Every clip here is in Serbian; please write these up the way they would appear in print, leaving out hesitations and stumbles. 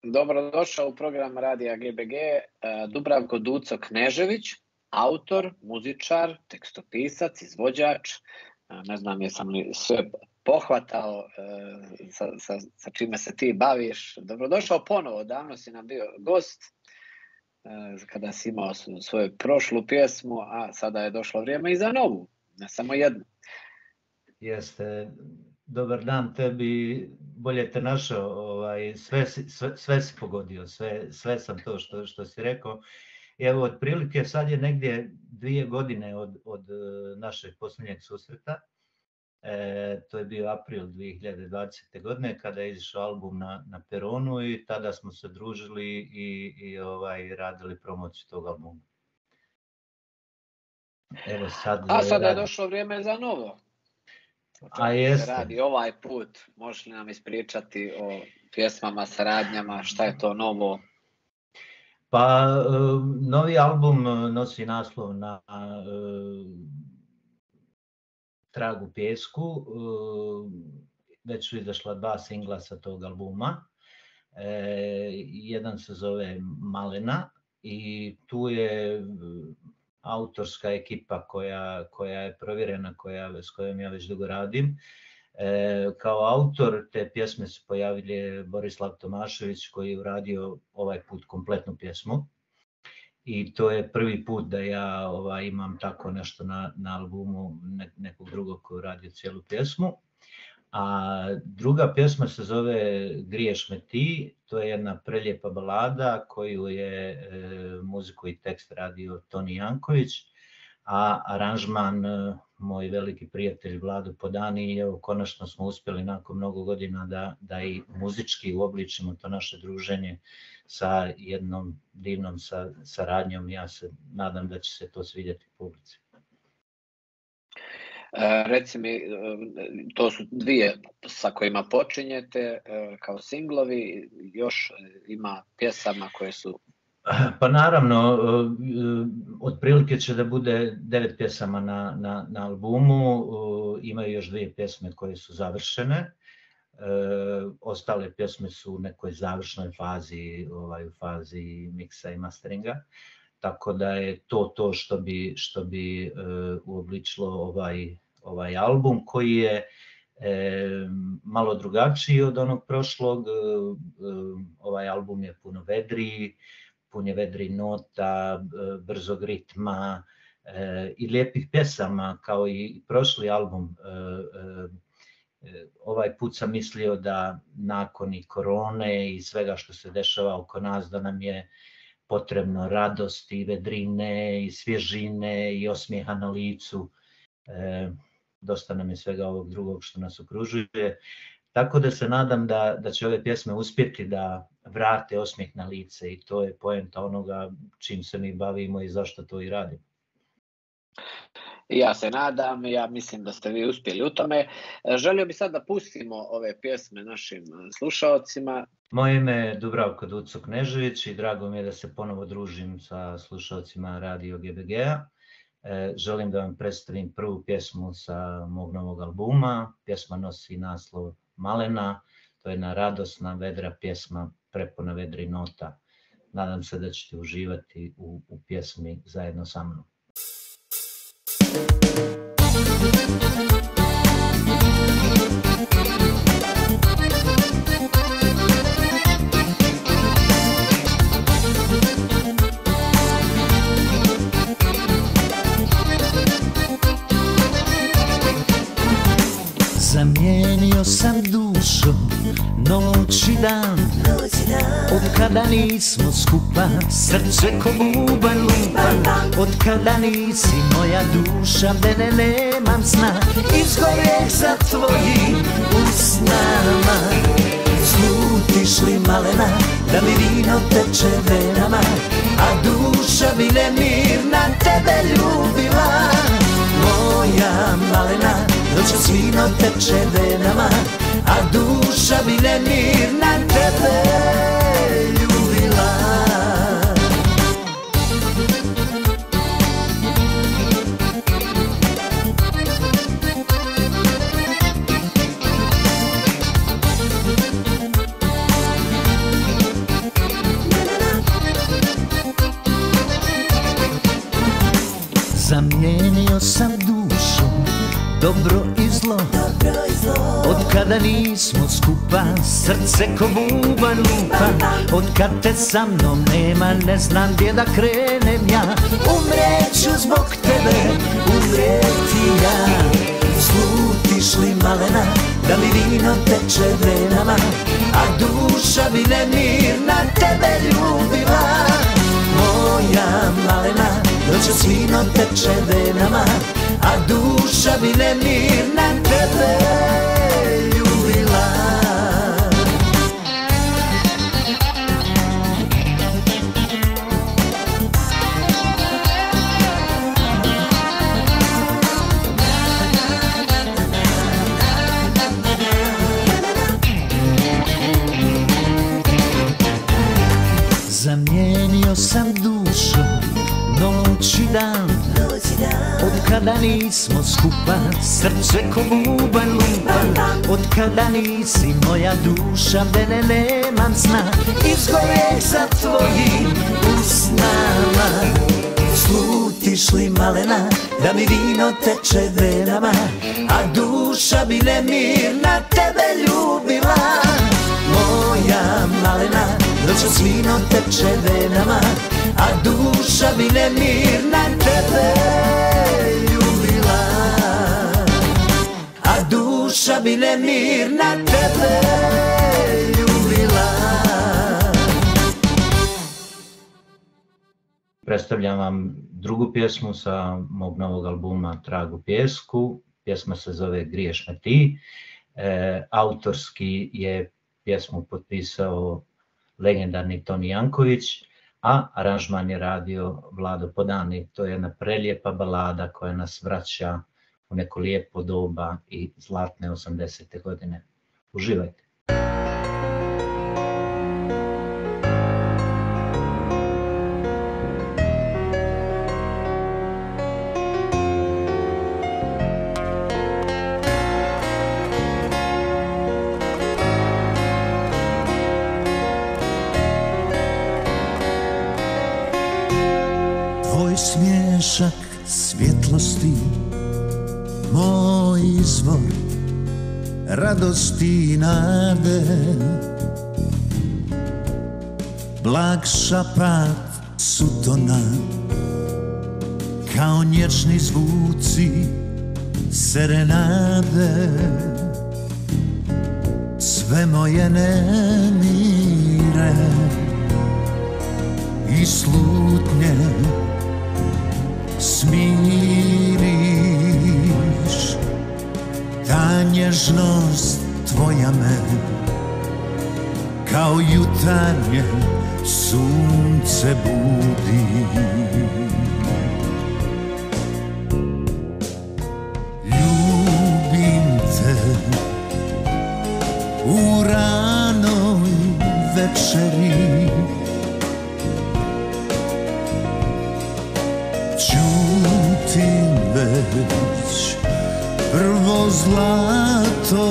Dobrodošao u program Radija GBG, Dubravko Duco Knežević, autor, muzičar, tekstopisac, izvođač. Ne znam jesam li sve pohvatao sa čime se ti baviš. Dobrodošao ponovo, davno si nam bio gost kada si imao svoju prošlu pjesmu, a sada je došlo vrijeme i za novu, ne samo jednu. Jeste. Dobar dan tebi, bolje te našao, sve si pogodio, sve sam to što si rekao. Evo, otprilike sad je negdje 2 godine od našeg posljednjeg susreta. To je bio april 2020. godine kada je izašao album na Peronu i tada smo se družili i radili promociju tog albuma. Evo sada je došlo vrijeme za novo. A jeste. Radi ovaj put, možeš li nam ispričati o pjesmama, saradnjama, šta je to novo? Pa, novi album nosi naslov Na tragu pjesku. Već su izašla 2 singla sa tog albuma. Jedan se zove Malena i tu je autorska ekipa koja je provjerena, s kojom ja već dugo radim. Kao autor te pjesme se pojavio Borislav Tomašević koji je uradio ovaj put kompletnu pjesmu. I to je prvi put da ja imam tako nešto na albumu nekog drugog koji je uradio cijelu pjesmu. A druga pjesma se zove Griješ me ti, to je jedna prelijepa balada koju je muziku i tekst radio Toni Janković, a aranžman moj veliki prijatelj Vlado Podani. I evo, konačno smo uspjeli nakon mnogo godina da i muzički uobličimo to naše druženje sa jednom divnom saradnjom. Ja se nadam da će se to svidjeti publici. Reci mi, to su 2 sa kojima počinjete kao singlovi, još ima pjesama koje su... Pa naravno, otprilike će da bude 9 pjesama na albumu, imaju još 2 pjesme koje su završene, ostale pjesme su u nekoj završnoj fazi, u fazi miksa i masteringa. Tako da je to što bi uobličilo ovaj album koji je malo drugačiji od onog prošlog. Ovaj album je puno vedriji, pun je vedrih nota, brzog ritma i lijepih pjesama kao i prošli album. Ovaj put sam mislio da nakon i korone i svega što se dešava oko nas da nam je potrebno radosti, vedrine i svježine i osmijeha na licu. Dosta nam je svega ovog drugog što nas okružuje. Tako da se nadam da će ove pjesme uspjeti da vrate osmijeh na lice i to je poenta onoga čim se mi bavimo i zašto to i radimo. Ja se nadam, ja mislim da ste vi uspjeli u tome. Želio bih sad da pustimo ove pjesme našim slušaocima. Moje ime je Dubravko Duco Knežević i drago mi je da se ponovo družim sa slušaocima Radio GBG-a. Želim da vam predstavim prvu pjesmu sa mog novog albuma. Pjesma nosi naslov Malena, to je jedna radosna, vedra pjesma, prepuna vedrih nota. Nadam se da ćete uživati u pjesmi zajedno sa mnom. Zamijenio sam dušo, noć i dan, od kada nismo skupa, srce ko bubanj lupa. Od kada nisi moja duša, mene nemam sna, izgorjeh za tvojim usnama. Slutiš li malena, da mi vino teče venama, a duša bi nemirna tebe ljubila. Moja malena, noćas vino teče venama, a duša bi nemirna tebe ljubila. Zamijenio sam dušu, dobro i zlo. Od kada nismo skupa, srce ko bubanj lupa. Od kad te sa mnom nema, ne znam gdje da krenem ja. Umreću zbog tebe, umreti ja. Slutiš li malena, da mi vino teče venama, a duša bi nemirna tebe ljubila. Moja malena, noćas vino teče venama, a duša bi nemirna tebe ljubila. Zamijenio sam dušu, noć i dan. Od kada nismo skupa, srce ko bubanj lupa. Od kada nisi moja duša, mene nemam sna. Izgorek za tvojim usnama. Slutiš li malena, da mi vino teče venama, a duša bi nemirna tebe ljubila. Moja malena, noćas vino teče venama, a duša bi nemirna tebe ljubila. A duša bi nemirna tebe ljubila. Predstavljam vam drugu pjesmu sa mog novog albuma Trag u pjesku. Pjesma se zove Griješ me ti. Autorski je pjesmu potpisao legendarni Toni Janković, a aranžman je radio Vlado Podani. To je jedna prelijepa balada koja nas vraća u neko lijepo doba i zlatne 80. godine. Uživajte. Smiješak svjetlosti, moj izvor radosti i nade. Blag šapat sutona, kao nježni zvuci serenade. Sve moje nemire i slutnje smiriš. Ta nježnost tvoja me kao jutarnje sunce budi. Ljubim te u ranoj večeri, čutim već prvo zlato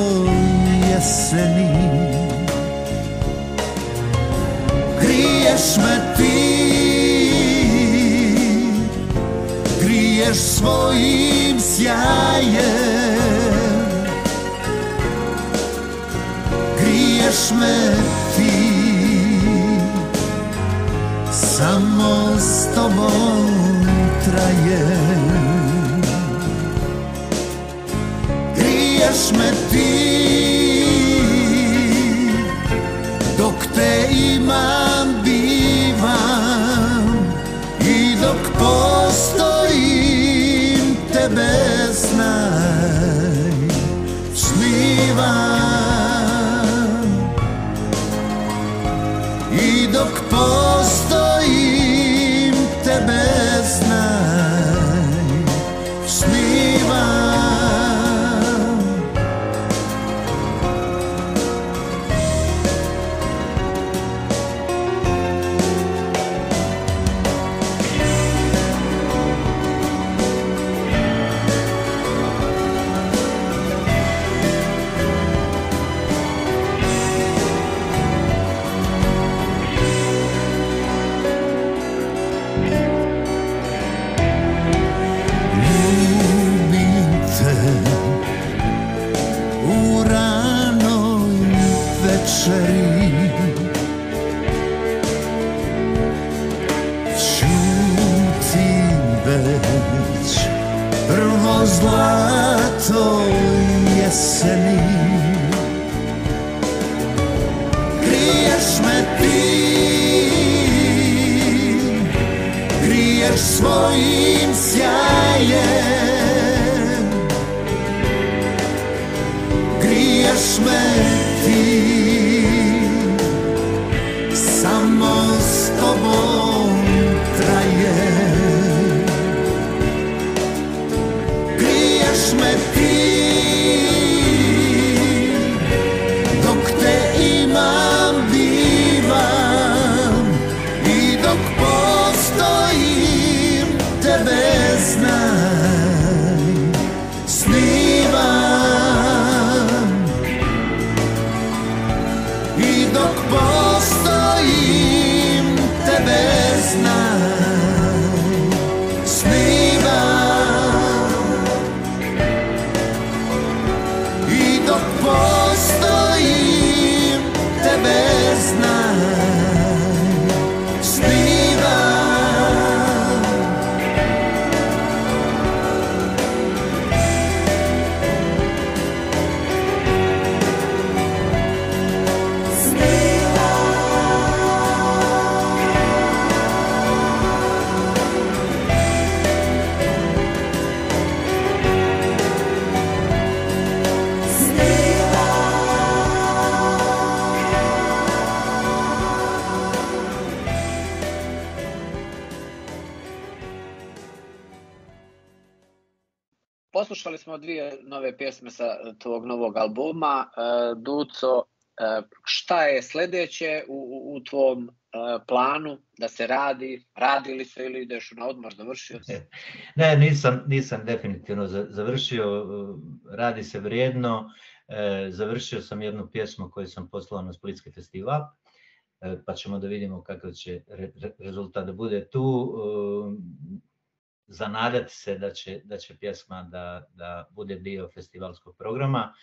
jeseni. Griješ me ti, griješ svojim sjajem. Griješ me ti, samo s tobom trajem. Griješ me ti, dok te imam bivam, i dok postojim tebe znaj snivam. I dok postojim tebe znaj snivam. svojim sjajem griješ me ti, samo s tobom traje. Griješ me ti, dok te imam divan i dok postojim tebe znaj, snivam i dok postojim tebe znaj, snivam i dok postojim tebe znaj, snivam. Poslušali smo 2 nove pjesme sa tvog novog albuma. Duco, šta je sljedeće u tvom planu da se radi? Radi li se ili ideš na odmor, završio si? Ne, nisam definitivno završio, radi se vrijedno. Završio sam jednu pjesmu koju sam poslao na Splitski festival, pa ćemo da vidimo kakav će rezultat da bude tu. Zanadati se da će pjesma da bude dio festivalskog programa.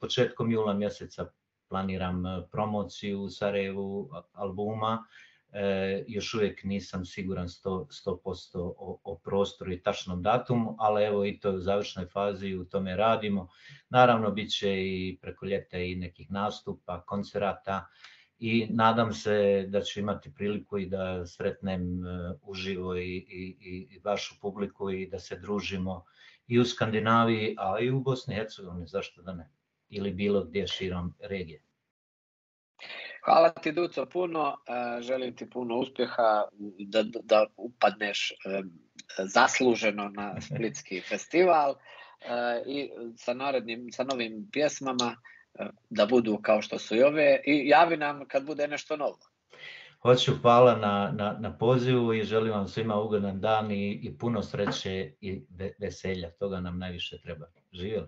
Početkom jula mjeseca planiram promociju u Sarajevu albuma. Još uvijek nisam siguran 100% o prostoru i tačnom datumu, ali evo i to je u završnoj fazi i u tome radimo. Naravno, bit će i preko ljeta i nekih nastupa, koncerata. I nadam se da ću imati priliku i da sretnem uživo i vašu publiku i da se družimo i u Skandinaviji, a i u Bosni i Hercegovini, zašto da ne, ili bilo gdje širom regije. Hvala ti, Duco, puno. Želim ti puno uspjeha, da upadneš zasluženo na Splitski festival i sa novim pjesmama, da budu kao što su i ove, i javi nam kad bude nešto novo. Hoću, hvala na pozivu i želim vam svima ugodan dan i puno sreće i veselja. Toga nam najviše treba. Živjeli!